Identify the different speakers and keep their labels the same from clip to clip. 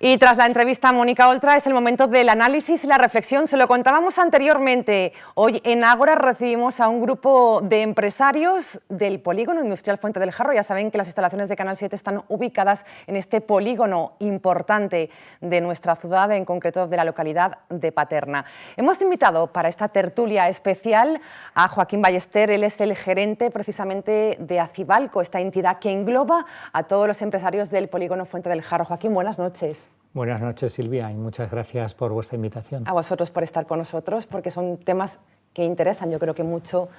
Speaker 1: Y tras la entrevista a Mónica Oltra es el momento del análisis y la reflexión. Se lo contábamos anteriormente. Hoy en Ágora recibimos a un grupo de empresarios del Polígono Industrial Fuente del Jarro. Ya saben que las instalaciones de Canal 7 están ubicadas en este polígono importante de nuestra ciudad, en concreto de la localidad de Paterna. Hemos invitado para esta tertulia especial a Joaquín Ballester. Él es el gerente precisamente de Acibalco, esta entidad que engloba a todos los empresarios del Polígono Fuente del Jarro. Joaquín, buenas noches.
Speaker 2: Buenas noches, Silvia, y muchas gracias por vuestra invitación.
Speaker 1: A vosotros por estar con nosotros, porque son temas que interesan, yo creo que mucho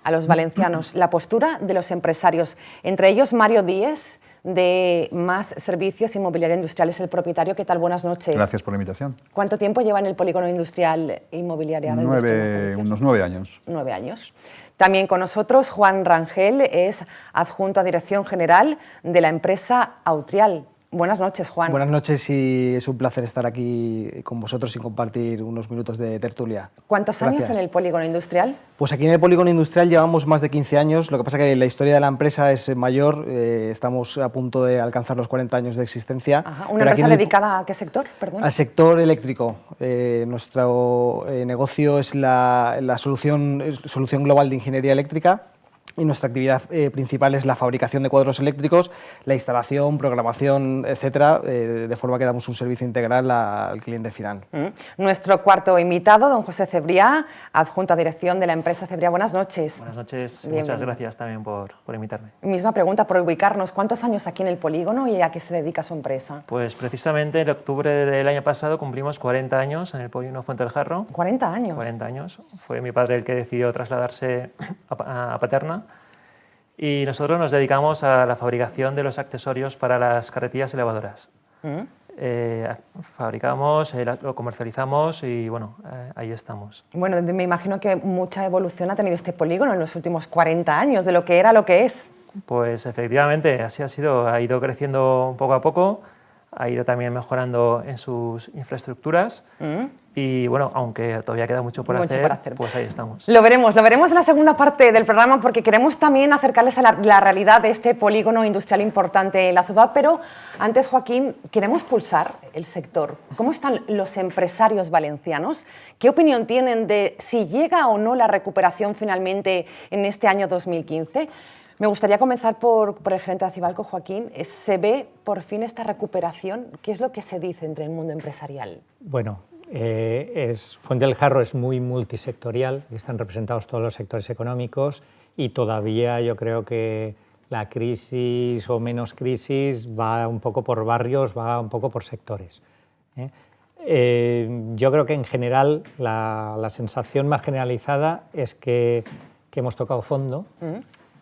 Speaker 1: a los valencianos. La postura de los empresarios, entre ellos Mario Díez, de Más Servicios Inmobiliaria Industriales, el propietario. ¿Qué tal? Buenas noches.
Speaker 3: Gracias por la invitación.
Speaker 1: ¿Cuánto tiempo lleva en el Polígono Industrial Inmobiliaria?
Speaker 3: Unos 9 años.
Speaker 1: 9 años. También con nosotros Juan Rangel, es adjunto a Dirección General de la empresa Autrial. Buenas noches, Juan.
Speaker 4: Buenas noches y es un placer estar aquí con vosotros y compartir unos minutos de tertulia.
Speaker 1: ¿Cuántos años en el Polígono Industrial?
Speaker 4: Pues aquí en el Polígono Industrial llevamos más de 15 años, lo que pasa que la historia de la empresa es mayor, estamos a punto de alcanzar los 40 años de existencia.
Speaker 1: Ajá. ¿Una empresa dedicada a qué sector? Perdón.
Speaker 4: Al sector eléctrico. Nuestro negocio es la solución global de ingeniería eléctrica. Y nuestra actividad principal es la fabricación de cuadros eléctricos, la instalación, programación, etcétera, de forma que damos un servicio integral al cliente final.
Speaker 1: Nuestro cuarto invitado, don José Cebriá, adjunto a dirección de la empresa Cebriá. Buenas noches.
Speaker 5: Buenas noches,
Speaker 1: Bienvenido.
Speaker 5: Muchas gracias también por invitarme.
Speaker 1: Misma pregunta por ubicarnos. ¿Cuántos años aquí en el polígono y a qué se dedica su empresa?
Speaker 5: Pues precisamente en octubre del año pasado cumplimos 40 años en el Polígono Fuente del Jarro.
Speaker 1: 40 años.
Speaker 5: 40 años. Fue mi padre el que decidió trasladarse a Paterna. Y nosotros nos dedicamos a la fabricación de los accesorios para las carretillas elevadoras. Fabricamos, lo comercializamos y bueno, ahí estamos.
Speaker 1: Bueno, me imagino que mucha evolución ha tenido este polígono en los últimos 40 años, de lo que era a lo que es.
Speaker 5: Pues efectivamente, así ha sido. Ha ido creciendo poco a poco, ha ido también mejorando en sus infraestructuras. Y bueno, aunque todavía queda mucho por hacer, pues ahí estamos.
Speaker 1: Lo veremos en la segunda parte del programa, porque queremos también acercarles a la realidad de este polígono industrial importante en la ciudad. Pero antes, Joaquín, queremos pulsar el sector. ¿Cómo están los empresarios valencianos? ¿Qué opinión tienen de si llega o no la recuperación finalmente en este año 2015? Me gustaría comenzar por el gerente de Acibalco, Joaquín. ¿Se ve por fin esta recuperación? ¿Qué es lo que se dice entre el mundo empresarial?
Speaker 2: Bueno, Fuente del Jarro es muy multisectorial, están representados todos los sectores económicos y todavía yo creo que la crisis o menos crisis va un poco por barrios, va un poco por sectores. Yo creo que en general la sensación más generalizada es que hemos tocado fondo,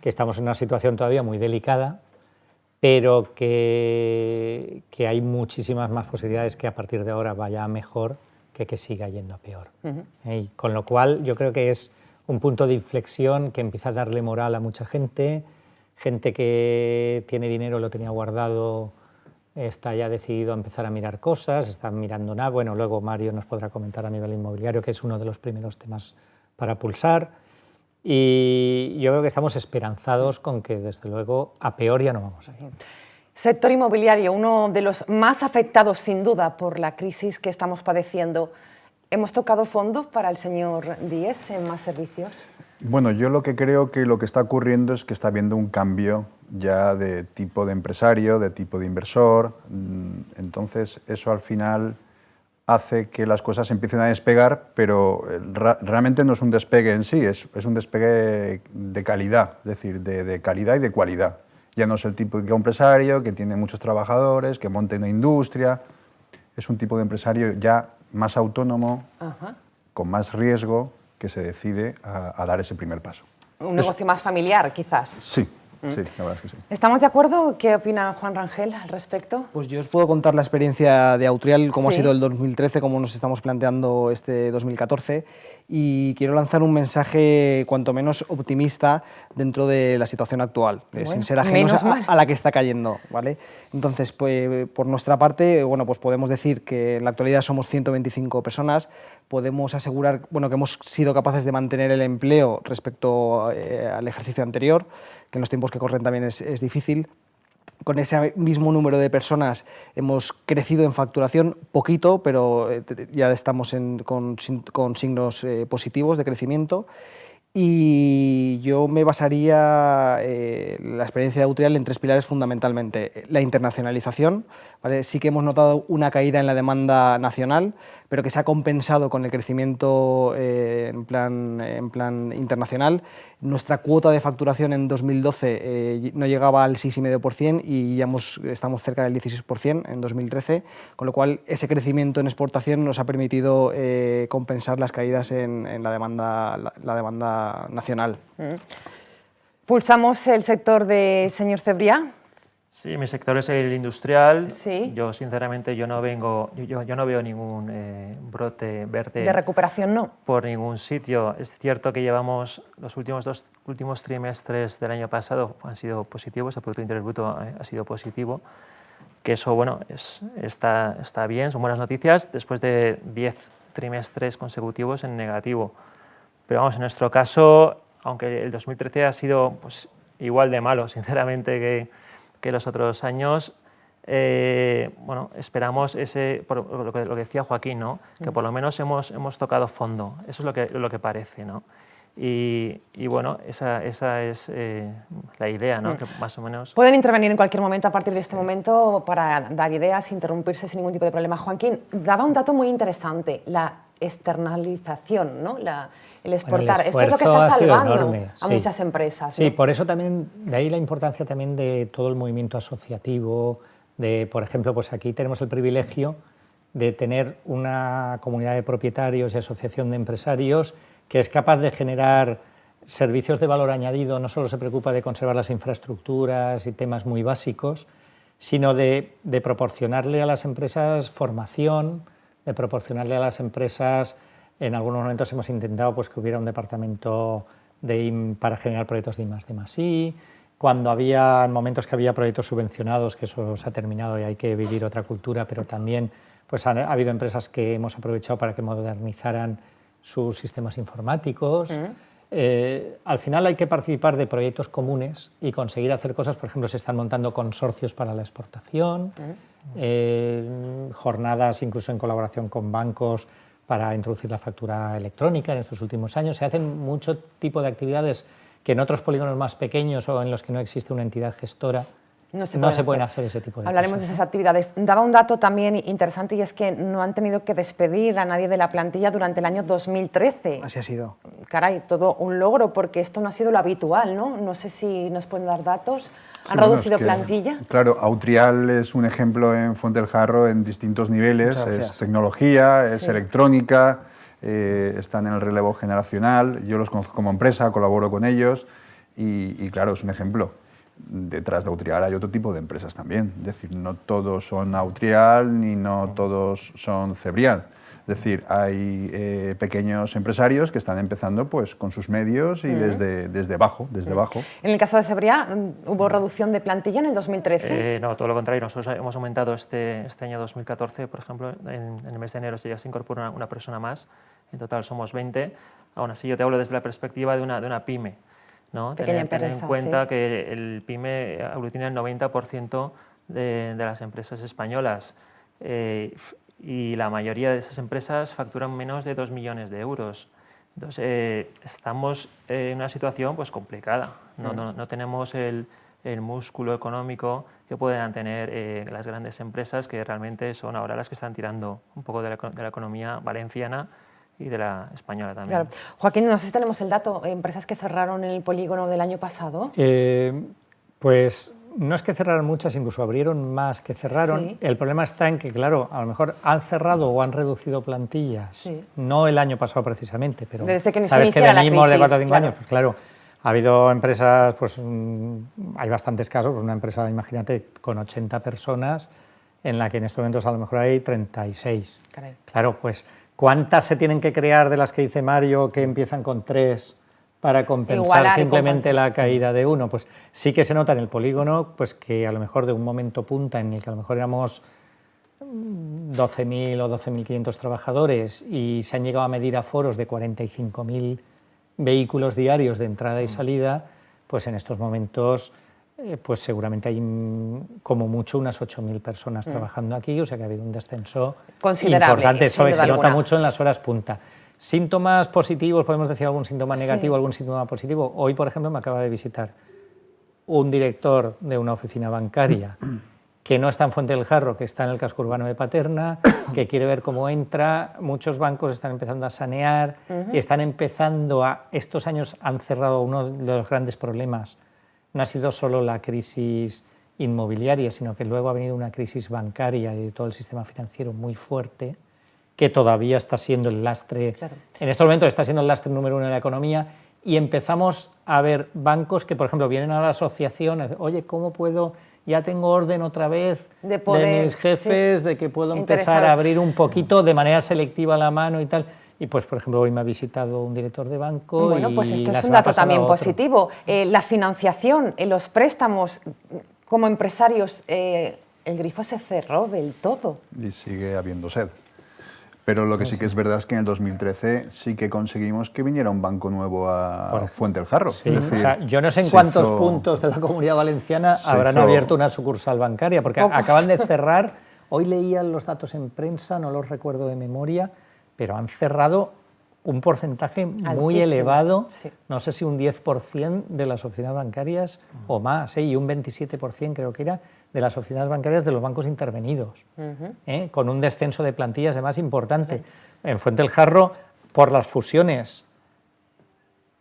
Speaker 2: que estamos en una situación todavía muy delicada, pero que hay muchísimas más posibilidades que a partir de ahora vaya mejor que siga yendo a peor. Y con lo cual yo creo que es un punto de inflexión que empieza a darle moral a mucha gente que tiene dinero, lo tenía guardado, está ya decidido a empezar a mirar cosas, está mirando nada. Bueno, luego Mario nos podrá comentar a nivel inmobiliario, que es uno de los primeros temas para pulsar. Y yo creo que estamos esperanzados con que, desde luego, a peor ya no vamos a ir.
Speaker 1: Sector inmobiliario, uno de los más afectados, sin duda, por la crisis que estamos padeciendo. ¿Hemos tocado fondo para el señor Díez en Más Servicios?
Speaker 3: Bueno, yo lo que creo que lo que está ocurriendo es que está habiendo un cambio ya de tipo de empresario, de tipo de inversor. Entonces, eso al final hace que las cosas empiecen a despegar, pero realmente no es un despegue en sí, es un despegue de calidad, es decir, de calidad y de cualidad. Ya no es el tipo de empresario que tiene muchos trabajadores, que monta una industria. Es un tipo de empresario ya más autónomo, con más riesgo, que se decide a dar ese primer paso.
Speaker 1: Un negocio más familiar, quizás.
Speaker 3: Sí, sí, la verdad es que sí.
Speaker 1: ¿Estamos de acuerdo? ¿Qué opina Juan Rangel al respecto?
Speaker 4: Pues yo os puedo contar la experiencia de Autrial, cómo ha sido el 2013, cómo nos estamos planteando este 2014, y quiero lanzar un mensaje cuanto menos optimista dentro de la situación actual, sin ser ajenos a la que está cayendo, ¿vale? Entonces, pues, por nuestra parte, bueno, pues podemos decir que en la actualidad somos 125 personas, podemos asegurar, bueno, que hemos sido capaces de mantener el empleo respecto al ejercicio anterior, que en los tiempos que corren también es difícil. con ese mismo número de personas hemos crecido en facturación, poquito, pero ya estamos con signos positivos de crecimiento. Y yo me basaría la experiencia de Autrial en 3 pilares fundamentalmente. La internacionalización, ¿vale? Sí que hemos notado una caída en la demanda nacional, pero que se ha compensado con el crecimiento en plan internacional. Nuestra cuota de facturación en 2012 no llegaba al 6,5% y ya estamos cerca del 16% en 2013, con lo cual ese crecimiento en exportación nos ha permitido compensar las caídas en la demanda nacional.
Speaker 1: ¿Pulsamos el sector de señor Cebrià?
Speaker 5: Sí, mi sector es el industrial.
Speaker 1: Sí.
Speaker 5: Yo, sinceramente, yo no veo ningún brote verde
Speaker 1: de recuperación, ¿no?
Speaker 5: Por ningún sitio. Es cierto que llevamos los últimos trimestres del año pasado han sido positivos, el Producto Interior Bruto ha sido positivo, que eso, bueno, está bien, son buenas noticias, después de 10 trimestres consecutivos en negativo. Pero vamos, en nuestro caso, aunque el 2013 ha sido pues, igual de malo, sinceramente, que los otros años, bueno, esperamos por lo que decía Joaquín, ¿no? Que por lo menos hemos tocado fondo, eso es lo que parece, ¿no? Y bueno, esa es la idea, ¿no? Que más o menos...
Speaker 1: Pueden intervenir en cualquier momento a partir de este momento para dar ideas, interrumpirse sin ningún tipo de problema. Joaquín, daba un dato muy interesante, la externalización, ¿no? El exportar.
Speaker 2: Bueno,
Speaker 1: esto es lo que está salvando
Speaker 2: enorme,
Speaker 1: a muchas empresas,
Speaker 2: Sí,
Speaker 1: ¿no?
Speaker 2: por eso también, de ahí la importancia también de todo el movimiento asociativo, por ejemplo, pues aquí tenemos el privilegio de tener una comunidad de propietarios y asociación de empresarios que es capaz de generar servicios de valor añadido, no solo se preocupa de conservar las infraestructuras y temas muy básicos, sino de proporcionarle a las empresas formación, de proporcionarle a las empresas. En algunos momentos hemos intentado pues, que hubiera un departamento para generar proyectos de I+D+I. Cuando había momentos que había proyectos subvencionados, que eso se ha terminado y hay que vivir otra cultura, pero también pues, ha habido empresas que hemos aprovechado para que modernizaran sus sistemas informáticos. Al final hay que participar de proyectos comunes y conseguir hacer cosas. Por ejemplo, se están montando consorcios para la exportación, jornadas incluso en colaboración con bancos para introducir la factura electrónica en estos últimos años. Se hacen mucho tipo de actividades que en otros polígonos más pequeños o en los que no existe una entidad gestora no se pueden hacer ese tipo de
Speaker 1: Hablaremos
Speaker 2: cosas.
Speaker 1: de esas actividades. Daba un dato también interesante y es que no han tenido que despedir a nadie de la plantilla durante el año 2013.
Speaker 4: Así ha sido.
Speaker 1: Caray, todo un logro porque esto no ha sido lo habitual, ¿no? No sé si nos pueden dar datos. ¿Han
Speaker 3: Sí,
Speaker 1: reducido
Speaker 3: es que,
Speaker 1: plantilla?
Speaker 3: Claro, Autrial es un ejemplo en Fuente del Jarro en distintos niveles. Es tecnología, es electrónica, están en el relevo generacional. Yo los conozco como empresa, colaboro con ellos y claro, es un ejemplo. Detrás de Autrial hay otro tipo de empresas también. Es decir, no todos son Autrial ni no todos son Cebrià. Es decir, hay pequeños empresarios que están empezando pues, con sus medios y desde abajo.
Speaker 1: En el caso de Cebrià, ¿hubo reducción de plantilla en el 2013?
Speaker 5: No, todo lo contrario. Nosotros hemos aumentado este año 2014, por ejemplo, en el mes de enero ya se incorpora una persona más. En total somos 20. Aún así, yo te hablo desde la perspectiva de una pyme, ¿no?
Speaker 1: Pequeña
Speaker 5: Tener
Speaker 1: empresa,
Speaker 5: en cuenta
Speaker 1: sí.
Speaker 5: que el pyme aglutina el 90% de las empresas españolas. Y la mayoría de esas empresas facturan menos de 2 millones de euros. Entonces, estamos en una situación pues, complicada. No tenemos el músculo económico que puedan tener las grandes empresas, que realmente son ahora las que están tirando un poco de la economía valenciana y de la española también.
Speaker 1: Claro. Joaquín, no sé si tenemos el dato, empresas que cerraron en el polígono del año pasado.
Speaker 2: Pues no es que cerraron muchas, incluso abrieron más que cerraron.
Speaker 1: Sí.
Speaker 2: El problema está en que, claro, a lo mejor han cerrado o han reducido plantillas,
Speaker 1: sí.
Speaker 2: No el año pasado precisamente, pero
Speaker 1: desde que
Speaker 2: sabes que venimos de 4 o 5
Speaker 1: claro.
Speaker 2: años, pues claro, ha habido empresas, pues hay bastantes casos, pues una empresa, imagínate, con 80 personas, en la que en estos momentos a lo mejor hay 36.
Speaker 1: Caray.
Speaker 2: Claro, pues ¿cuántas se tienen que crear de las que dice Mario que empiezan con 3 para compensar simplemente la caída de 1? Pues sí que se nota en el polígono pues que a lo mejor de un momento punta en el que a lo mejor éramos 12.000 o 12.500 trabajadores y se han llegado a medir aforos de 45.000 vehículos diarios de entrada y salida, pues en estos momentos pues seguramente hay como mucho unas 8.000 personas trabajando aquí, o sea que ha habido un descenso
Speaker 1: considerable,
Speaker 2: importante. Eso se nota
Speaker 1: alguna.
Speaker 2: mucho en las horas punta. Síntomas positivos, podemos decir algún síntoma negativo, algún síntoma positivo. Hoy, por ejemplo, me acaba de visitar un director de una oficina bancaria que no está en Fuente del Jarro, que está en el casco urbano de Paterna, que quiere ver cómo entra. Muchos bancos están empezando a sanear y están empezando a... Estos años han cerrado uno de los grandes problemas. No ha sido solo la crisis inmobiliaria, sino que luego ha venido una crisis bancaria y de todo el sistema financiero muy fuerte, que todavía está siendo el lastre, en estos momentos está siendo el lastre número 1 de la economía, y empezamos a ver bancos que, por ejemplo, vienen a la asociación, oye, ¿cómo puedo, ya tengo orden otra vez de mis jefes, de que puedo empezar a abrir un poquito de manera selectiva la mano y tal? Y pues, por ejemplo, hoy me ha visitado un director de banco.
Speaker 1: Bueno, pues esto es un dato también positivo. La financiación, los préstamos, como empresarios, el grifo se cerró del todo.
Speaker 3: Y sigue habiendo sed. Pero lo que sí que es verdad es que en el 2013 sí que conseguimos que viniera un banco nuevo a Fuente del Jarro.
Speaker 2: Sí, es decir, o sea, yo no sé en cuántos puntos de la Comunidad Valenciana habrán abierto una sucursal bancaria, porque acaban de cerrar, hoy leían los datos en prensa, no los recuerdo de memoria, pero han cerrado un porcentaje muy elevado, no sé si un 10% de las oficinas bancarias o más, y un 27% creo que era de las oficinas bancarias de los bancos intervenidos, con un descenso de plantillas además importante. En Fuente del Jarro, por las fusiones,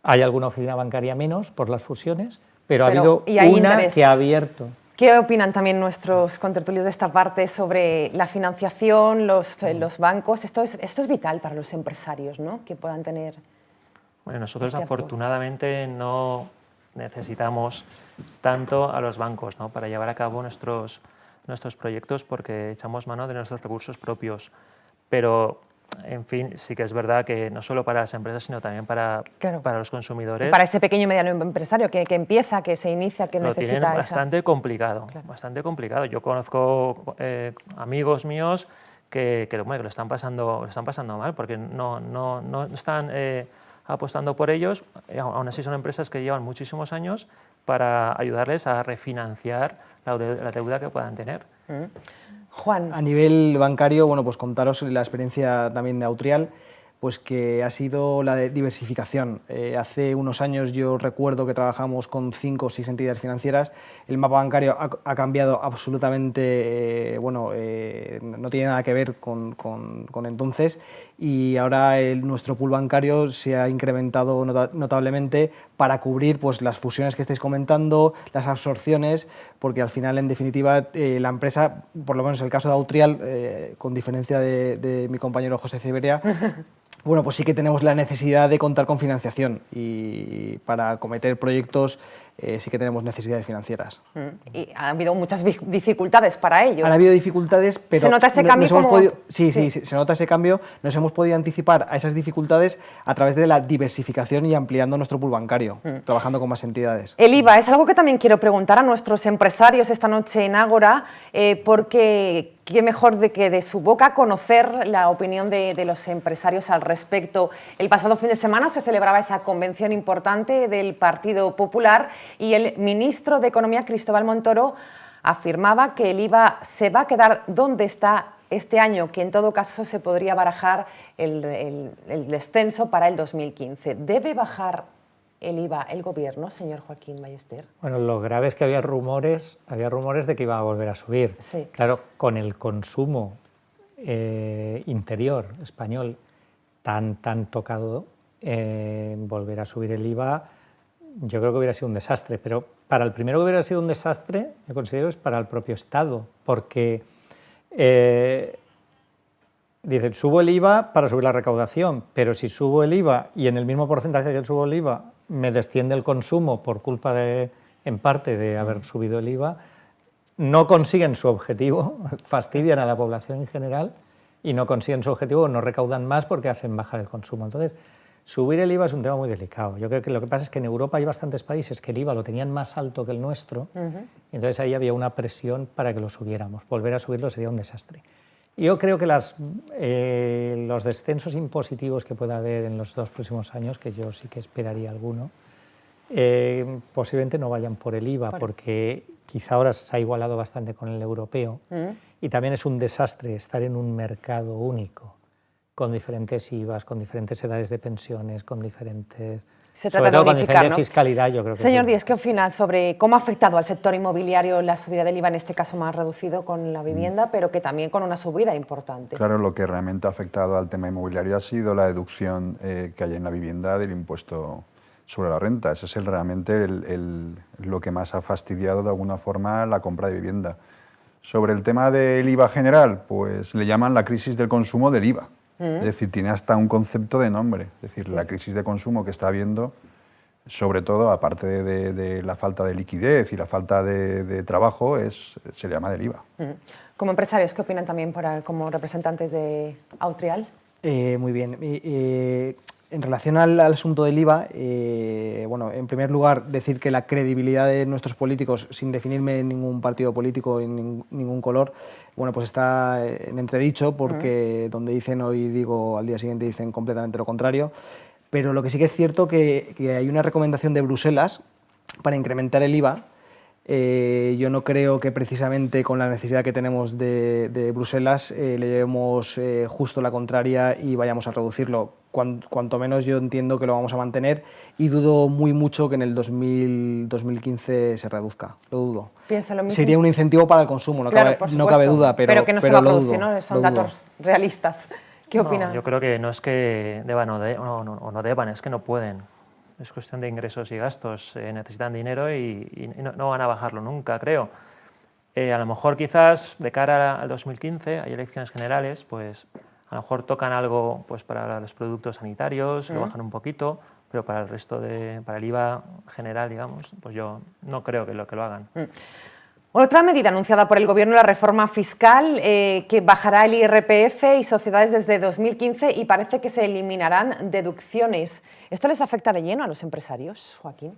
Speaker 2: hay alguna oficina bancaria menos por las fusiones, pero ha habido una que ha abierto.
Speaker 1: ¿Qué opinan también nuestros contertulios de esta parte sobre la financiación, los bancos? Esto es vital para los empresarios, ¿no? Que puedan tener...
Speaker 5: Bueno, nosotros afortunadamente no necesitamos tanto a los bancos, ¿no?, para llevar a cabo nuestros proyectos, porque echamos mano de nuestros recursos propios. Pero, en fin, sí que es verdad que no solo para las empresas, sino también para los consumidores.
Speaker 1: Para ese pequeño y mediano empresario que empieza, que se inicia, que necesita...
Speaker 5: Lo tienen bastante complicado, bastante complicado. Yo conozco amigos míos que lo están pasando mal, porque no están apostando por ellos. Aún así son empresas que llevan muchísimos años para ayudarles a refinanciar la deuda que puedan tener.
Speaker 1: Juan.
Speaker 4: A nivel bancario, bueno, pues contaros la experiencia también de Autrial, pues que ha sido la de diversificación. Hace unos años yo recuerdo que trabajamos con 5 o 6 entidades financieras. El mapa bancario ha cambiado absolutamente, no tiene nada que ver con entonces, y ahora nuestro pool bancario se ha incrementado notablemente para cubrir pues, las fusiones que estáis comentando, las absorciones, porque al final, en definitiva, la empresa, por lo menos en el caso de Autrial, con diferencia de mi compañero José Ceberia, bueno, pues sí que tenemos la necesidad de contar con financiación, y para acometer proyectos sí que tenemos necesidades financieras.
Speaker 1: Y ha habido muchas dificultades para ello.
Speaker 4: Han habido dificultades, pero...
Speaker 1: ¿Se nota ese cambio como...?
Speaker 4: Sí, se nota ese cambio. Nos hemos podido anticipar a esas dificultades a través de la diversificación y ampliando nuestro pool bancario, trabajando con más entidades.
Speaker 1: El IVA es algo que también quiero preguntar a nuestros empresarios esta noche en Ágora, porque qué mejor de que de su boca conocer la opinión de los empresarios al respecto. El pasado fin de semana se celebraba esa convención importante del Partido Popular y el ministro de Economía, Cristóbal Montoro, afirmaba que el IVA se va a quedar donde está este año, que en todo caso se podría barajar el descenso para el 2015. ¿Debe bajar el IVA el Gobierno, señor Joaquín Ballester?
Speaker 2: Bueno, lo grave es que había rumores de que iba a volver a subir.
Speaker 1: Sí.
Speaker 2: Claro, con el consumo interior español tan tocado, volver a subir el IVA, yo creo que hubiera sido un desastre. Pero para el primero que hubiera sido un desastre, yo considero, es para el propio Estado, porque dicen, subo el IVA para subir la recaudación, pero si subo el IVA y en el mismo porcentaje que subo el IVA me desciende el consumo por culpa en parte de haber subido el IVA, no consiguen su objetivo, fastidian a la población en general y no consiguen su objetivo, no recaudan más porque hacen bajar el consumo. Entonces, subir el IVA es un tema muy delicado. Yo creo que lo que pasa es que en Europa hay bastantes países que el IVA lo tenían más alto que el nuestro, y entonces ahí había una presión para que lo subiéramos. Volver a subirlo sería un desastre. Yo creo que los descensos impositivos que pueda haber en los 2 próximos años, que yo sí que esperaría alguno, Posiblemente no vayan por el IVA, porque quizá ahora se ha igualado bastante con el europeo y también es un desastre estar en un mercado único, con diferentes IVAs, con diferentes edades de pensiones, con diferentes...
Speaker 1: Se trata de unificar, ¿no?
Speaker 2: Fiscalidad, yo creo que
Speaker 1: Señor Díez, ¿qué opina sobre cómo ha afectado al sector inmobiliario la subida del IVA, en este caso más reducido con la vivienda, pero que también con una subida importante?
Speaker 3: Claro, lo que realmente ha afectado al tema inmobiliario ha sido la deducción que hay en la vivienda del impuesto sobre la renta. Ese es realmente lo que más ha fastidiado de alguna forma la compra de vivienda. Sobre el tema del IVA general, pues le llaman la crisis del consumo del IVA. Es decir, tiene hasta un concepto de nombre. Es decir, la crisis de consumo que está habiendo, sobre todo, aparte de la falta de liquidez y la falta de trabajo, se le llama del IVA.
Speaker 1: Como empresarios, ¿qué opinan también como representantes de Autrial?
Speaker 4: Muy bien. En relación al asunto del IVA, bueno, en primer lugar, decir que la credibilidad de nuestros políticos, sin definirme en ningún partido político, en ningún color, bueno, pues está en entredicho, porque donde dicen hoy digo, al día siguiente dicen completamente lo contrario. Pero lo que sí que es cierto que hay una recomendación de Bruselas para incrementar el IVA. Yo no creo que precisamente con la necesidad que tenemos de Bruselas le llevemos justo la contraria y vayamos a reducirlo. Cuanto menos yo entiendo que lo vamos a mantener y dudo muy mucho que en el 2015 se reduzca, lo dudo.
Speaker 1: ¿Piensa lo mismo?
Speaker 4: Sería un incentivo para el consumo, no,
Speaker 1: claro,
Speaker 4: no cabe duda,
Speaker 1: pero que no se va a producir, ¿no? Son datos realistas. ¿Qué opinan?
Speaker 5: Yo creo que no es que deban o no deban, es que no pueden. Es cuestión de ingresos y gastos, necesitan dinero y no van a bajarlo nunca, creo. A lo mejor quizás de cara al 2015, hay elecciones generales, pues a lo mejor tocan algo pues, para los productos sanitarios, lo bajan un poquito, pero para el resto, para el IVA general, digamos, pues yo no creo que lo hagan.
Speaker 1: Otra medida anunciada por el Gobierno, la reforma fiscal, que bajará el IRPF y sociedades desde 2015 y parece que se eliminarán deducciones. ¿Esto les afecta de lleno a los empresarios, Joaquín?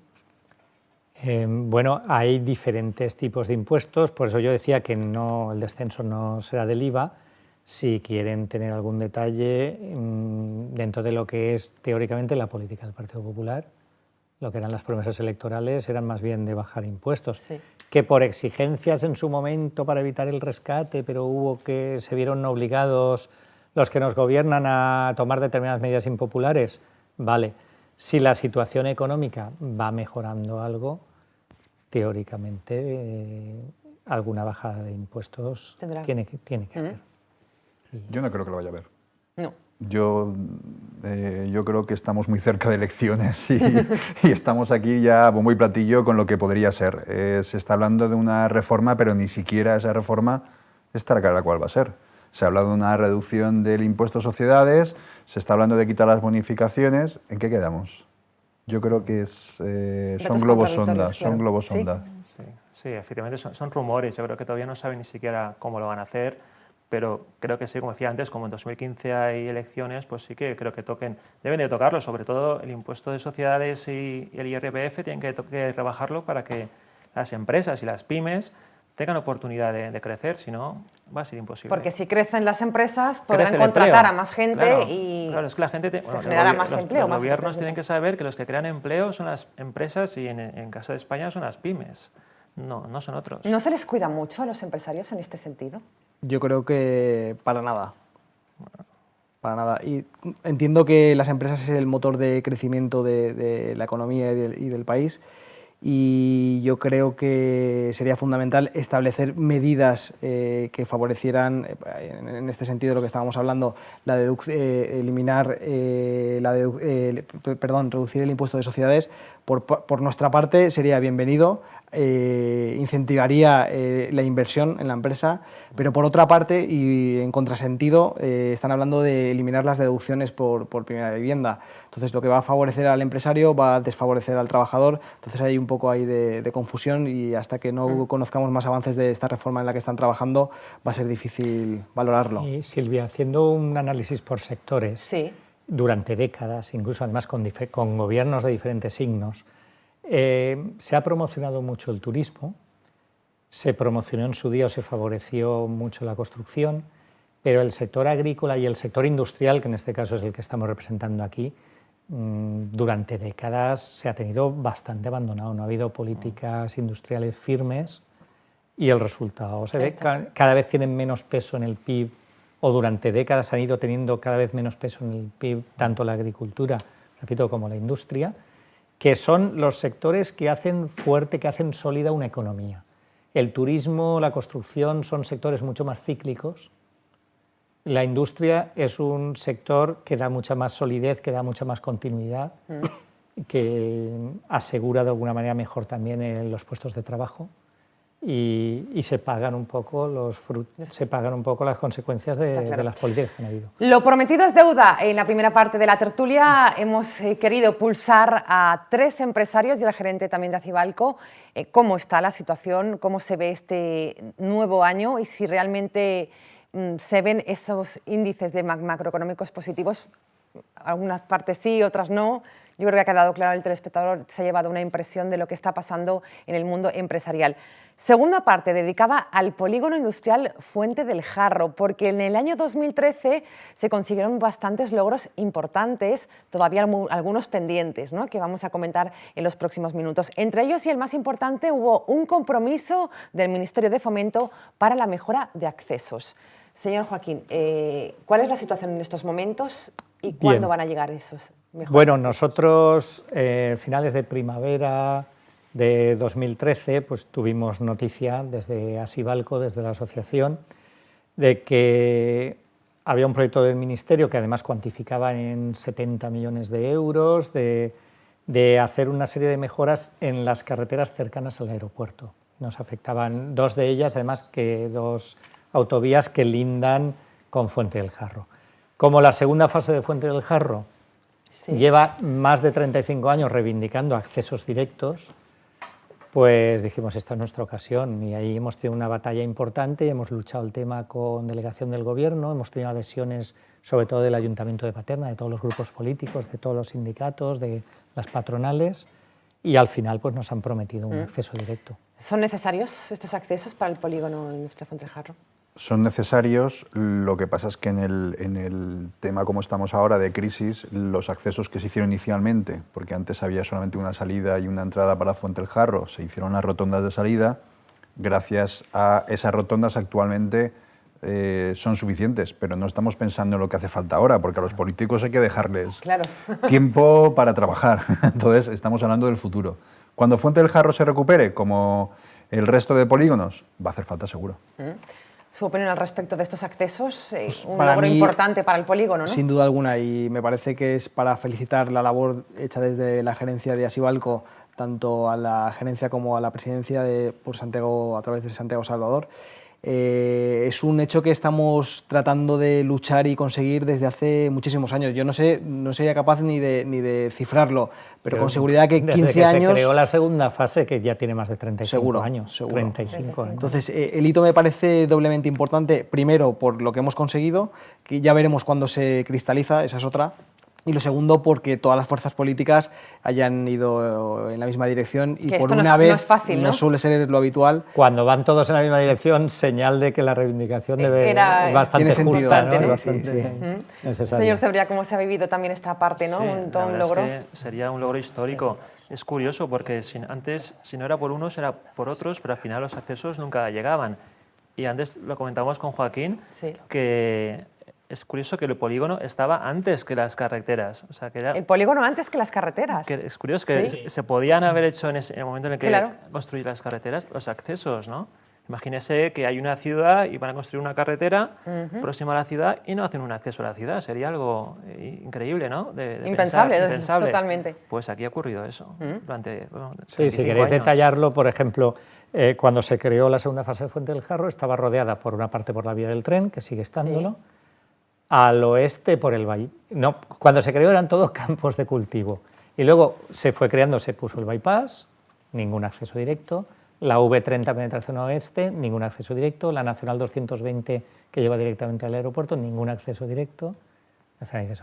Speaker 2: Bueno, hay diferentes tipos de impuestos, por eso yo decía que el descenso no será del IVA. Si quieren tener algún detalle dentro de lo que es teóricamente la política del Partido Popular, lo que eran las promesas electorales eran más bien de bajar impuestos. Sí. Que por exigencias en su momento para evitar el rescate, pero se vieron obligados los que nos gobiernan a tomar determinadas medidas impopulares, vale. Si la situación económica va mejorando algo, teóricamente alguna bajada de impuestos tiene que haber.
Speaker 3: Yo no creo que lo vaya a haber.
Speaker 1: No.
Speaker 3: Yo creo que estamos muy cerca de elecciones y estamos aquí ya a bombo y platillo con lo que podría ser. Se está hablando de una reforma, pero ni siquiera esa reforma está clara cuál va a ser. Se ha hablado de una reducción del impuesto a sociedades, se está hablando de quitar las bonificaciones. ¿En qué quedamos? Yo creo que son globos sonda. Claro. Son globos sonda.
Speaker 5: Sí, efectivamente son rumores. Yo creo que todavía no saben ni siquiera cómo lo van a hacer. Pero creo que sí, como decía antes, como en 2015 hay elecciones, pues sí que creo que deben de tocarlo, sobre todo el impuesto de sociedades y el IRPF tienen que rebajarlo para que las empresas y las pymes tengan oportunidad de crecer, si no va a ser imposible.
Speaker 1: Porque si crecen las empresas podrán contratar a más gente y
Speaker 5: claro, es que la gente
Speaker 1: se generará más empleo.
Speaker 5: Los gobiernos tienen que saber que los que crean empleo son las empresas y en caso de España son las pymes, no son otros.
Speaker 1: ¿No se les cuida mucho a los empresarios en este sentido?
Speaker 4: Yo creo que para nada. Para nada. Y entiendo que las empresas es el motor de crecimiento de la economía y del país. Y yo creo que sería fundamental establecer medidas que favorecieran, en este sentido de lo que estábamos hablando, reducir el impuesto de sociedades. Por nuestra parte sería bienvenido. Incentivaría la inversión en la empresa, pero por otra parte, y en contrasentido, están hablando de eliminar las deducciones por primera vivienda. Entonces, lo que va a favorecer al empresario va a desfavorecer al trabajador. Entonces, hay un poco ahí de confusión y hasta que no conozcamos más avances de esta reforma en la que están trabajando, va a ser difícil valorarlo.
Speaker 2: Y Silvia, haciendo un análisis por sectores,
Speaker 1: sí,
Speaker 2: durante décadas, incluso además con gobiernos de diferentes signos, se ha promocionado mucho el turismo, se promocionó en su día o se favoreció mucho la construcción, pero el sector agrícola y el sector industrial, que en este caso es el que estamos representando aquí, durante décadas se ha tenido bastante abandonado, no ha habido políticas industriales firmes y el resultado se ve, cada vez tienen menos peso en el PIB, o durante décadas han ido teniendo cada vez menos peso en el PIB, tanto la agricultura, repito, como la industria, que son los sectores que hacen fuerte, que hacen sólida una economía. El turismo, la construcción son sectores mucho más cíclicos. La industria es un sector que da mucha más solidez, que da mucha más continuidad, que asegura de alguna manera mejor también los puestos de trabajo y se pagan un poco las consecuencias de las políticas que han habido.
Speaker 1: Lo prometido es deuda. En la primera parte de la tertulia hemos querido pulsar a 3 empresarios y al gerente también de Acibalco cómo está la situación, cómo se ve este nuevo año y si realmente se ven esos índices de macroeconómicos positivos. Algunas partes sí, otras no. Yo creo que ha quedado claro, el telespectador se ha llevado una impresión de lo que está pasando en el mundo empresarial. Segunda parte dedicada al polígono industrial Fuente del Jarro, porque en el año 2013 se consiguieron bastantes logros importantes, todavía algunos pendientes, ¿no?, que vamos a comentar en los próximos minutos. Entre ellos, y el más importante, hubo un compromiso del Ministerio de Fomento para la mejora de accesos. Señor Joaquín, ¿cuál es la situación en estos momentos y cuándo van a llegar esos mejores?
Speaker 2: Bueno, nosotros, finales de primavera de 2013, pues tuvimos noticia desde Acibalco, desde la asociación, de que había un proyecto del Ministerio que además cuantificaba en 70 millones de euros de hacer una serie de mejoras en las carreteras cercanas al aeropuerto. Nos afectaban 2 de ellas, además que 2 autovías que lindan con Fuente del Jarro. Como la segunda fase de Fuente del Jarro lleva más de 35 años reivindicando accesos directos, pues dijimos, esta es nuestra ocasión, y ahí hemos tenido una batalla importante, hemos luchado el tema con delegación del Gobierno, hemos tenido adhesiones sobre todo del Ayuntamiento de Paterna, de todos los grupos políticos, de todos los sindicatos, de las patronales, y al final pues nos han prometido un acceso directo.
Speaker 1: ¿Son necesarios estos accesos para el polígono industrial Fuente del Jarro?
Speaker 3: Son necesarios, lo que pasa es que en el tema como estamos ahora de crisis, los accesos que se hicieron inicialmente, porque antes había solamente una salida y una entrada para Fuente del Jarro, se hicieron las rotondas de salida, gracias a esas rotondas actualmente son suficientes, pero no estamos pensando en lo que hace falta ahora, porque a los políticos hay que dejarles tiempo para trabajar, entonces estamos hablando del futuro. Cuando Fuente del Jarro se recupere, como el resto de polígonos, va a hacer falta seguro.
Speaker 1: ¿Su opinión al respecto de estos accesos? Pues un logro importante para el polígono, ¿no?
Speaker 4: Sin duda alguna, y me parece que es para felicitar la labor hecha desde la gerencia de Acibalco, tanto a la gerencia como a la presidencia por Santiago, a través de Santiago Salvador. Es un hecho que estamos tratando de luchar y conseguir desde hace muchísimos años. Yo no sería capaz ni de cifrarlo, pero con seguridad que 15
Speaker 2: desde que
Speaker 4: años...
Speaker 2: se creó la segunda fase, que ya tiene más de 35 años.
Speaker 4: Seguro.
Speaker 2: 35 años.
Speaker 4: Entonces, el hito me parece doblemente importante, primero por lo que hemos conseguido, que ya veremos cuándo se cristaliza, esa es otra. Y lo segundo, porque todas las fuerzas políticas hayan ido en la misma dirección y por una vez
Speaker 1: no es fácil, ¿no?
Speaker 4: No suele ser lo habitual.
Speaker 2: Cuando van todos en la misma dirección, señal de que la reivindicación debe bastante justa, ¿no?
Speaker 1: ¿no?
Speaker 2: Bastante necesaria.
Speaker 1: Señor Cebrián, ¿cómo se ha vivido también esta parte, ¿no?
Speaker 5: Sí,
Speaker 1: un logro.
Speaker 5: Es que sería un logro histórico. Es curioso porque antes, si no era por unos, era por otros, pero al final los accesos nunca llegaban. Y antes lo comentábamos con Joaquín, que es curioso que el polígono estaba antes que las carreteras. O sea, que era,
Speaker 1: el polígono antes que las carreteras.
Speaker 5: Que es curioso que se podían haber hecho en el momento en el que construir las carreteras, los accesos, ¿no? Imagínese que hay una ciudad y van a construir una carretera próxima a la ciudad y no hacen un acceso a la ciudad. Sería algo increíble, ¿no?
Speaker 1: Impensable,
Speaker 5: impensable.
Speaker 1: Totalmente.
Speaker 5: Pues aquí ha ocurrido eso. Durante,
Speaker 2: sí, si queréis detallarlo, por ejemplo, cuando se creó la segunda fase de Fuente del Jarro, estaba rodeada por una parte por la vía del tren, que sigue estándolo, al oeste por el valle. No, cuando se creó eran todos campos de cultivo. Y luego se fue creando, se puso el bypass, ningún acceso directo. La V30 penetración oeste, ningún acceso directo. La Nacional 220 que lleva directamente al aeropuerto, ningún acceso directo. Al final dices,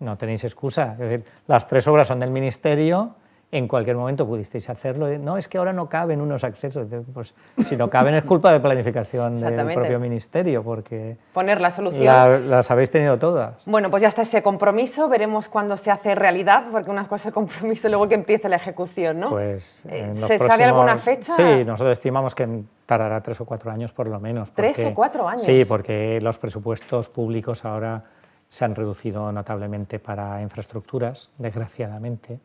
Speaker 2: no tenéis excusa. Es decir, las 3 obras son del Ministerio en cualquier momento pudisteis hacerlo. No, es que ahora no caben unos accesos. Pues si no caben es culpa de planificación del propio ministerio, porque
Speaker 1: poner la solución.
Speaker 2: Las habéis tenido todas.
Speaker 1: Bueno, pues ya está ese compromiso, veremos cuándo se hace realidad, porque una cosa es el compromiso y luego que empiece la ejecución, ¿no?
Speaker 2: Pues
Speaker 1: ¿Se sabe alguna fecha?
Speaker 2: Sí, nosotros estimamos que tardará 3 o 4 años por lo menos.
Speaker 1: Porque, ¿3 o 4 años?
Speaker 2: Sí, porque los presupuestos públicos ahora se han reducido notablemente para infraestructuras, desgraciadamente.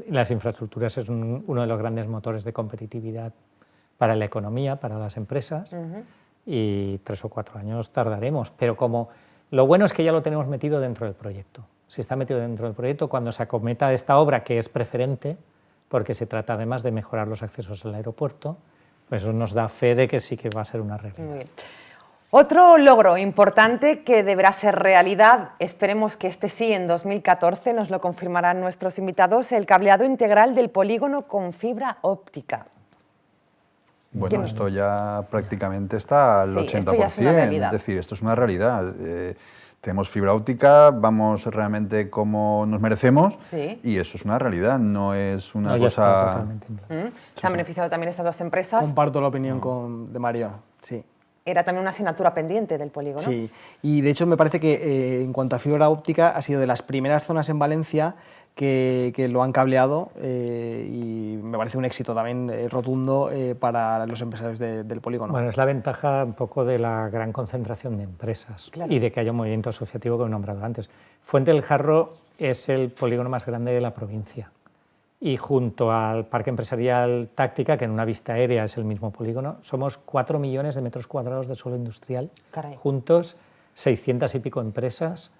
Speaker 2: Las infraestructuras es uno de los grandes motores de competitividad para la economía, para las empresas, y 3 o 4 años tardaremos. Pero como lo bueno es que ya lo tenemos metido dentro del proyecto. Si está metido dentro del proyecto, cuando se acometa esta obra, que es preferente, porque se trata además de mejorar los accesos al aeropuerto, pues eso nos da fe de que sí que va a ser una realidad.
Speaker 1: Muy bien. Otro logro importante que deberá ser realidad, esperemos que este sí en 2014, nos lo confirmarán nuestros invitados, el cableado integral del polígono con fibra óptica.
Speaker 3: Bueno, esto ya prácticamente está al 80%,
Speaker 1: esto ya es una realidad.
Speaker 3: Es decir, esto es una realidad. Tenemos fibra óptica, vamos realmente como nos merecemos, y eso es una realidad, no es una cosa...
Speaker 1: Se han beneficiado también estas dos empresas.
Speaker 4: Comparto la opinión de Mario, sí.
Speaker 1: Era también una asignatura pendiente del polígono.
Speaker 4: Sí, y de hecho me parece que en cuanto a fibra óptica ha sido de las primeras zonas en Valencia que lo han cableado, y me parece un éxito también rotundo para los empresarios del polígono.
Speaker 2: Bueno, es la ventaja un poco de la gran concentración de empresas, claro, y de que haya un movimiento asociativo que he nombrado antes. Fuente del Jarro es el polígono más grande de la provincia, y junto al Parque Empresarial Táctica, que en una vista aérea es el mismo polígono, somos 4 millones de metros cuadrados de suelo industrial.
Speaker 1: Caray.
Speaker 2: Juntos, 600 y pico empresas,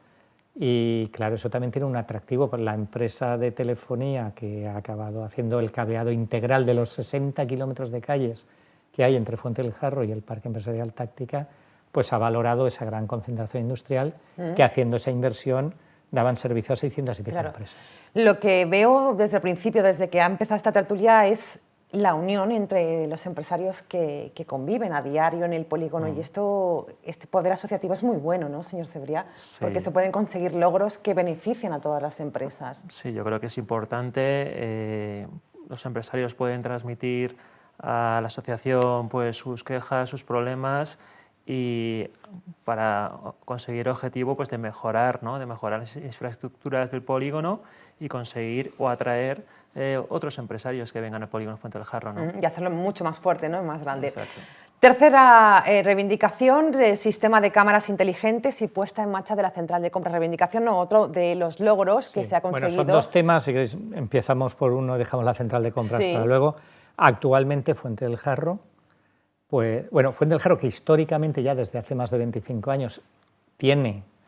Speaker 2: y claro, eso también tiene un atractivo por la empresa de telefonía que ha acabado haciendo el cableado integral de los 60 kilómetros de calles que hay entre Fuente del Jarro y el Parque Empresarial Táctica, pues ha valorado esa gran concentración industrial que haciendo esa inversión daban servicio a 600 y pico empresas.
Speaker 1: Lo que veo desde el principio, desde que ha empezado esta tertulia, es la unión entre los empresarios que conviven a diario en el polígono, y este poder asociativo es muy bueno, ¿no, señor Cebrià? Sí. Porque se pueden conseguir logros que benefician a todas las empresas.
Speaker 5: Sí, yo creo que es importante. Los empresarios pueden transmitir a la asociación pues, sus quejas, sus problemas, y para conseguir el objetivo pues, de mejorar, ¿no? De mejorar las infraestructuras del polígono y conseguir o atraer otros empresarios que vengan al polígono Fuente del Jarro, ¿no?
Speaker 1: Y hacerlo mucho más fuerte, ¿no? Más grande.
Speaker 5: Exacto.
Speaker 1: Tercera reivindicación, del sistema de cámaras inteligentes y puesta en marcha de la central de compras. Reivindicación, no, otro de los logros que se ha conseguido.
Speaker 2: Bueno, son dos temas, si queréis empezamos por uno, dejamos la central de compras para luego. Actualmente Fuente del Jarro, pues, bueno, Fuente del Jarro, que históricamente ya desde hace más de 25 años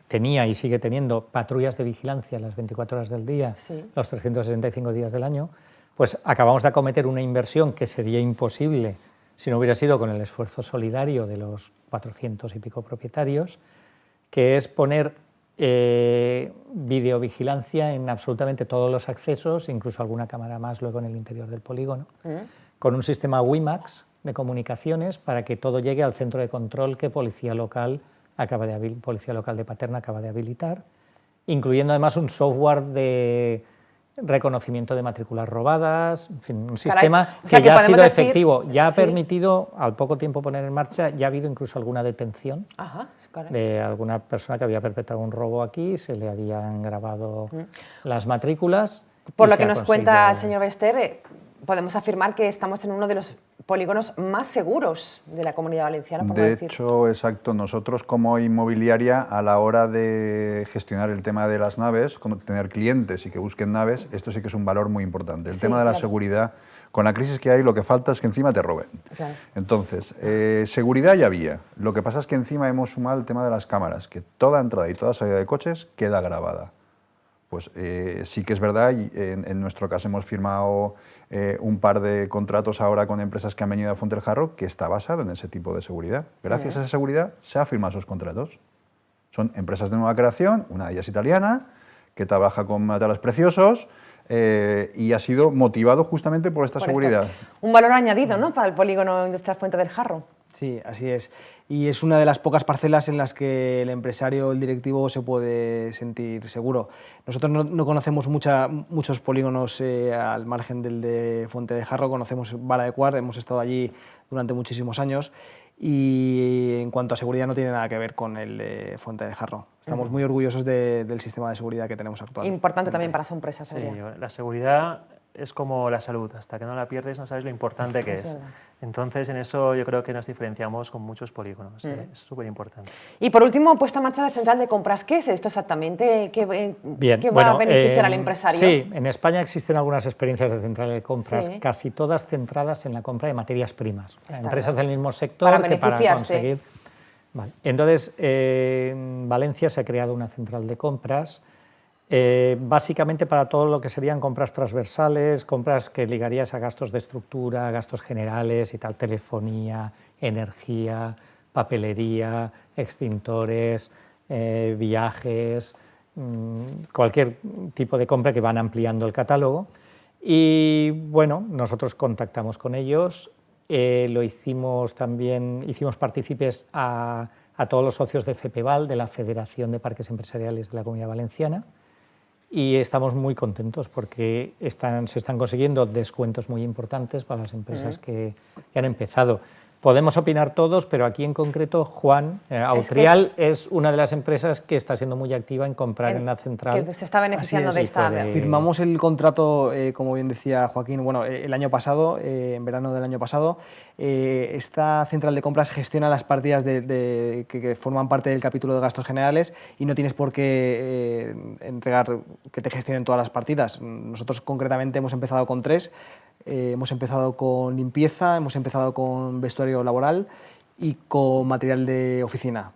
Speaker 2: tenía y sigue teniendo patrullas de vigilancia las 24 horas del día, los 365 días del año, pues acabamos de acometer una inversión que sería imposible si no hubiera sido con el esfuerzo solidario de los 400 y pico propietarios, que es poner videovigilancia en absolutamente todos los accesos, incluso alguna cámara más luego en el interior del polígono, con un sistema WiMAX de comunicaciones para que todo llegue al centro de control que Policía Local de Paterna acaba de habilitar, incluyendo además un software de reconocimiento de matrículas robadas, en fin, un sistema que ya ha sido efectivo, ya ha permitido al poco tiempo poner en marcha, ya ha habido incluso alguna detención de alguna persona que había perpetrado un robo aquí, se le habían grabado las matrículas.
Speaker 1: Por lo que nos cuenta el señor Bester, podemos afirmar que estamos en uno de los polígonos más seguros de la Comunidad Valenciana, por no decir.
Speaker 3: De hecho, exacto, nosotros como inmobiliaria, a la hora de gestionar el tema de las naves, como tener clientes y que busquen naves, esto sí que es un valor muy importante. El tema de la seguridad, con la crisis que hay, lo que falta es que encima te roben. Entonces, seguridad ya había. Lo que pasa es que encima hemos sumado el tema de las cámaras, que toda entrada y toda salida de coches queda grabada. Pues sí que es verdad, y en nuestro caso hemos firmado un par de contratos ahora con empresas que han venido a Fuente del Jarro que está basado en ese tipo de seguridad. Gracias a esa seguridad se han firmado esos contratos. Son empresas de nueva creación, una de ellas italiana, que trabaja con materiales preciosos y ha sido motivado justamente por esta seguridad.
Speaker 1: Un valor añadido, ¿no?, para el polígono industrial Fuente del Jarro.
Speaker 4: Sí, así es. Y es una de las pocas parcelas en las que el empresario, el directivo, se puede sentir seguro. Nosotros no conocemos muchos polígonos al margen del de Fuente de Jarro, conocemos Vara de Quart, hemos estado allí durante muchísimos años y en cuanto a seguridad no tiene nada que ver con el de Fuente de Jarro. Estamos muy orgullosos del sistema de seguridad que tenemos actualmente.
Speaker 1: Importante también para su empresa,
Speaker 5: sí, la seguridad es como la salud, hasta que no la pierdes no sabes lo importante que es. Entonces, en eso yo creo que nos diferenciamos con muchos polígonos, es súper importante.
Speaker 1: Y por último, puesta en marcha de central de compras. ¿Qué es esto exactamente? ¿Qué va a beneficiar al empresario?
Speaker 2: Sí, en España existen algunas experiencias de central de compras, casi todas centradas en la compra de materias primas. Empresas del mismo sector
Speaker 1: para
Speaker 2: que para conseguir... Vale. Entonces, en Valencia se ha creado una central de compras básicamente para todo lo que serían compras transversales, compras que ligarías a gastos de estructura, gastos generales y tal, telefonía, energía, papelería, extintores, viajes, cualquier tipo de compra que van ampliando el catálogo. Y bueno, nosotros contactamos con ellos, hicimos partícipes a todos los socios de FEPEVAL, de la Federación de Parques Empresariales de la Comunidad Valenciana, y estamos muy contentos porque se están consiguiendo descuentos muy importantes para las empresas que han empezado. Podemos opinar todos, pero aquí en concreto, Juan, Autrial es una de las empresas que está siendo muy activa en comprar en la central.
Speaker 1: Que se está beneficiando de esta...
Speaker 4: Firmamos el contrato, como bien decía Joaquín, bueno, el año pasado, en verano del año pasado. Esta central de compras gestiona las partidas que forman parte del capítulo de gastos generales y no tienes por qué entregar que te gestionen todas las partidas. Nosotros concretamente hemos empezado con 3. Hemos empezado con limpieza, hemos empezado con vestuario laboral y con material de oficina.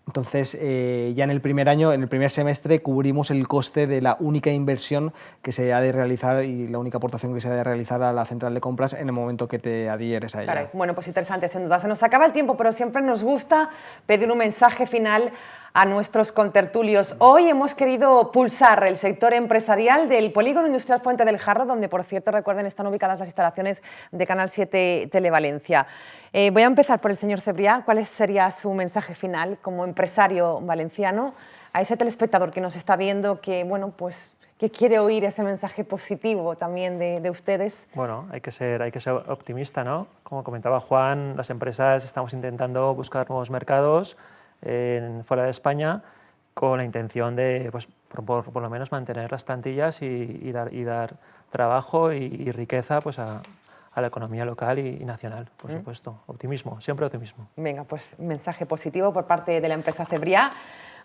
Speaker 4: Entonces, ya en el primer año, en el primer semestre, cubrimos el coste de la única inversión que se ha de realizar y la única aportación que se ha de realizar a la central de compras en el momento que te adhieres a ella.
Speaker 1: Claro. Bueno, pues interesante, sin duda. Se nos acaba el tiempo, pero siempre nos gusta pedir un mensaje final a nuestros contertulios. Hoy hemos querido pulsar el sector empresarial del Polígono Industrial Fuente del Jarro, donde, por cierto, recuerden, están ubicadas las instalaciones de Canal 7 Televalencia. Voy a empezar por el señor Cebrià. ¿Cuál sería su mensaje final como empresario valenciano a ese telespectador que nos está viendo, que, bueno, pues, que quiere oír ese mensaje positivo también de ustedes?
Speaker 5: Bueno, hay que ser optimista, ¿no? Como comentaba Juan, las empresas estamos intentando buscar nuevos mercados fuera de España con la intención de, pues, por lo menos mantener las plantillas y dar trabajo y riqueza, pues, a la economía local y nacional, por supuesto. Optimismo, siempre optimismo.
Speaker 1: Venga, pues mensaje positivo por parte de la empresa Cebrià.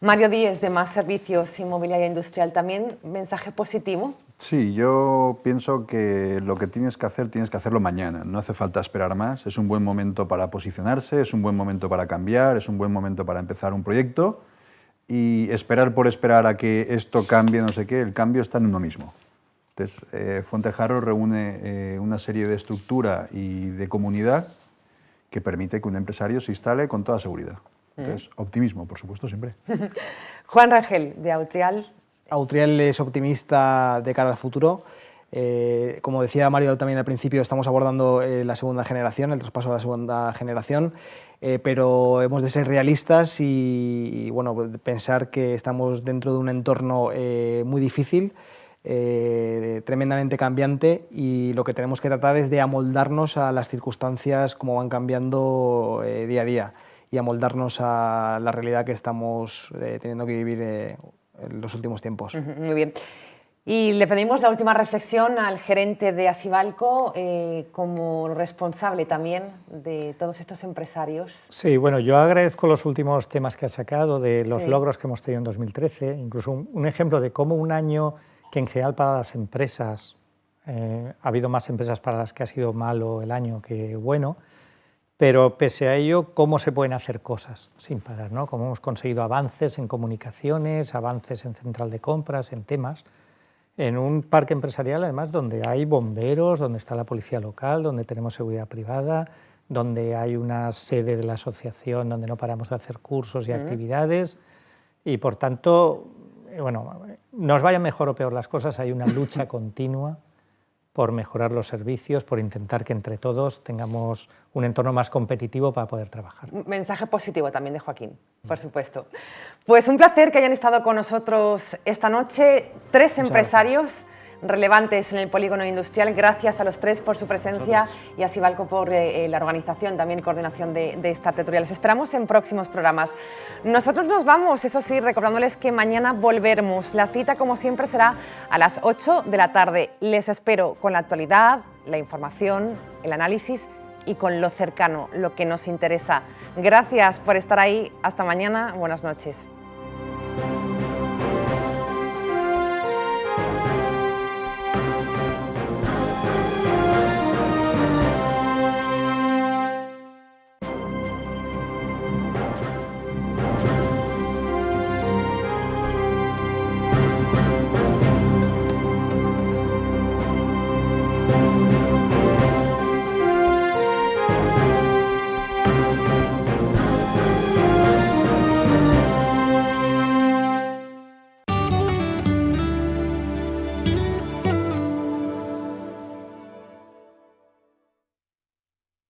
Speaker 1: Mario Díez, de Más Servicios Inmobiliaria Industrial, también mensaje positivo.
Speaker 3: Sí, yo pienso que lo que tienes que hacerlo mañana, no hace falta esperar más, es un buen momento para posicionarse, es un buen momento para cambiar, es un buen momento para empezar un proyecto y esperar por esperar a que esto cambie, no sé qué, el cambio está en uno mismo. Entonces, Fuente de Jarro reúne una serie de estructura y de comunidad que permite que un empresario se instale con toda seguridad. Entonces, optimismo, por supuesto, siempre.
Speaker 1: Juan Rangel, de Autrial.
Speaker 4: Autrial es optimista de cara al futuro. Como decía Mario también al principio, estamos abordando la segunda generación, el traspaso a la segunda generación, pero hemos de ser realistas y bueno, pensar que estamos dentro de un entorno muy difícil, tremendamente cambiante, y lo que tenemos que tratar es de amoldarnos a las circunstancias como van cambiando día a día y amoldarnos a la realidad que estamos teniendo que vivir en los últimos tiempos.
Speaker 1: Muy bien. Y le pedimos la última reflexión al gerente de Asibalco como responsable también de todos estos empresarios.
Speaker 2: Sí, bueno, yo agradezco los últimos temas que ha sacado, de los logros que hemos tenido en 2013, incluso un ejemplo de cómo un año que en general para las empresas, ha habido más empresas para las que ha sido malo el año que bueno, pero pese a ello, cómo se pueden hacer cosas sin parar, ¿no? Cómo hemos conseguido avances en comunicaciones, avances en central de compras, en temas, en un parque empresarial además donde hay bomberos, donde está la policía local, donde tenemos seguridad privada, donde hay una sede de la asociación donde no paramos de hacer cursos y actividades, y por tanto, bueno, nos vayan mejor o peor las cosas, hay una lucha continua por mejorar los servicios, por intentar que entre todos tengamos un entorno más competitivo para poder trabajar.
Speaker 1: Un mensaje positivo también de Joaquín, por supuesto. Pues un placer que hayan estado con nosotros esta noche, 3 empresarios relevantes en el polígono industrial. Gracias a los 3 por su presencia y a Sibalco por la organización, también coordinación de esta tertulia. Les esperamos en próximos programas. Nosotros nos vamos, eso sí, recordándoles que mañana volveremos. La cita, como siempre, será a las 8 de la tarde. Les espero con la actualidad, la información, el análisis y con lo cercano, lo que nos interesa. Gracias por estar ahí. Hasta mañana. Buenas noches.